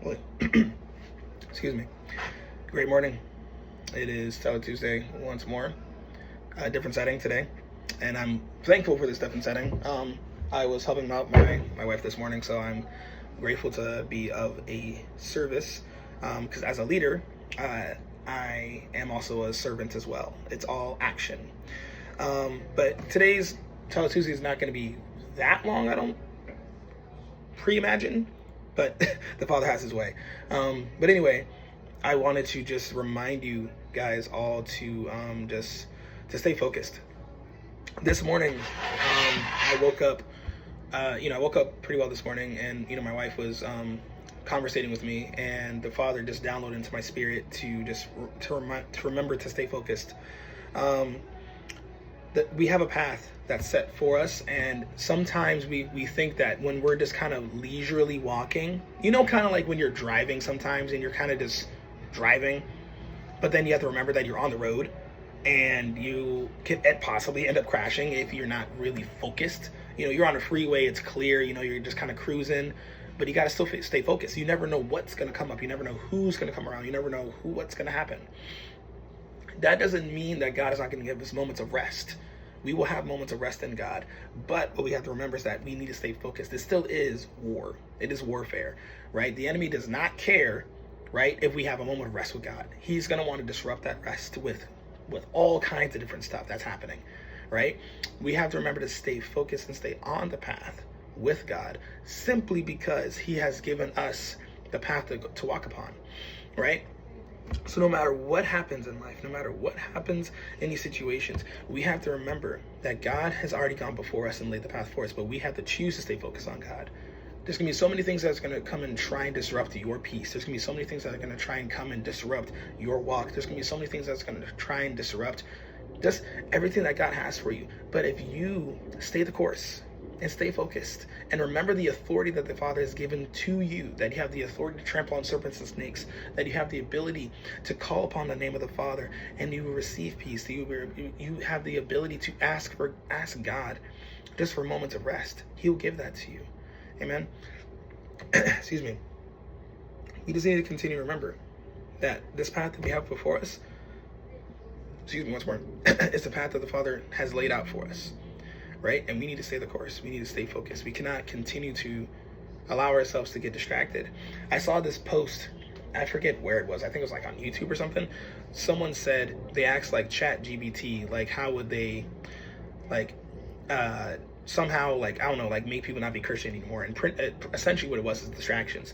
Well, excuse me. Great morning. It is Tele Tuesday once more. A different setting today, and I'm thankful for this different setting. I was helping out my wife this morning, so I'm grateful to be of a service. Because as a leader, I am also a servant as well. It's all action. But today's Tele Tuesday is not going to be that long. I don't pre-imagine, but the Father has his way. But anyway, I wanted to just remind you guys all to just to stay focused. This morning, I woke up. I woke up pretty well this morning, and my wife was conversating with me, and the Father just downloaded into my spirit to remember to stay focused. That we have a path that's set for us, and sometimes we think that when we're just kind of leisurely walking, kind of like when you're driving sometimes and you're kind of just driving, but then you have to remember that you're on the road and you could possibly end up crashing if you're not really focused. You're on a freeway, it's clear, you're just kind of cruising, but you got to still stay focused. You never know what's going to come up. You never know who's going to come around. You never know what's going to happen. That doesn't mean that God is not going to give us moments of rest. We will have moments of rest in God, but what we have to remember is that we need to stay focused. It still is war. It is warfare, right? The enemy does not care, right, if we have a moment of rest with God. He's going to want to disrupt that rest with all kinds of different stuff that's happening, right? We have to remember to stay focused and stay on the path with God, simply because he has given us the path to walk upon, right? So no matter what happens in life, no matter what happens in these situations, we have to remember that God has already gone before us and laid the path for us, but we have to choose to stay focused on God. There's going to be so many things that's going to come and try and disrupt your peace. There's going to be so many things that are going to try and come and disrupt your walk. There's going to be so many things that's going to try and disrupt just everything that God has for you. But if you stay the course and stay focused and remember the authority that the Father has given to you, that you have the authority to trample on serpents and snakes, that you have the ability to call upon the name of the Father and you will receive peace, you have the ability to ask God just for moments of rest. He'll give that to you. Amen. Excuse me. We just need to continue to remember that this path that we have before us, once more, it's the path that the Father has laid out for us, right? And we need to stay the course. We need to stay focused. We cannot continue to allow ourselves to get distracted. I saw this post, I forget where it was. I think it was like on YouTube or something. Someone said, they asked like ChatGPT, like how would they somehow, like, I don't know, like make people not be Christian anymore. And essentially what it was is distractions,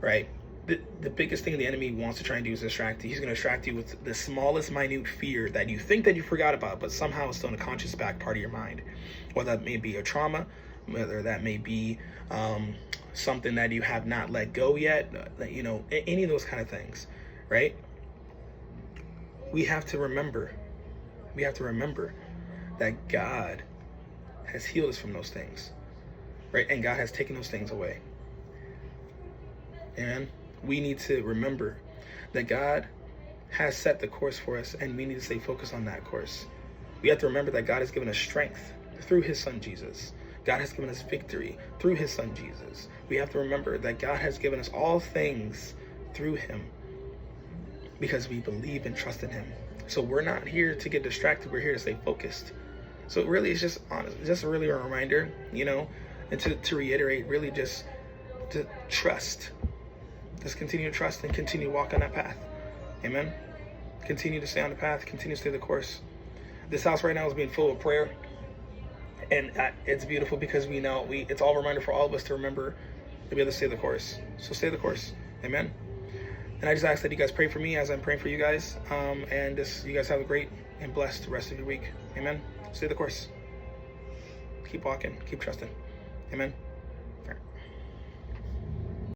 right? The biggest thing the enemy wants to try and do is distract you. He's going to distract you with the smallest minute fear that you think that you forgot about, but somehow it's still in the conscious back part of your mind. Whether that may be a trauma, whether that may be something that you have not let go yet, any of those kind of things, right? We have to remember that God has healed us from those things, right? And God has taken those things away. And we need to remember that God has set the course for us, and we need to stay focused on that course. We have to remember that God has given us strength through his son Jesus. God has given us victory through his son Jesus. We have to remember that God has given us all things through him because we believe and trust in him. So we're not here to get distracted. We're here to stay focused. So really, it's just really a reminder, and to reiterate, really just to trust. Just continue to trust and continue to walk on that path. Amen. Continue to stay on the path. Continue to stay the course. This house right now is being full of prayer, and it's beautiful because we know it's all a reminder for all of us to remember to be able to stay the course. So stay the course. Amen. And I just ask that you guys pray for me as I'm praying for you guys, and you guys have a great and blessed rest of your week. Amen. Stay the course. Keep walking. Keep trusting. Amen.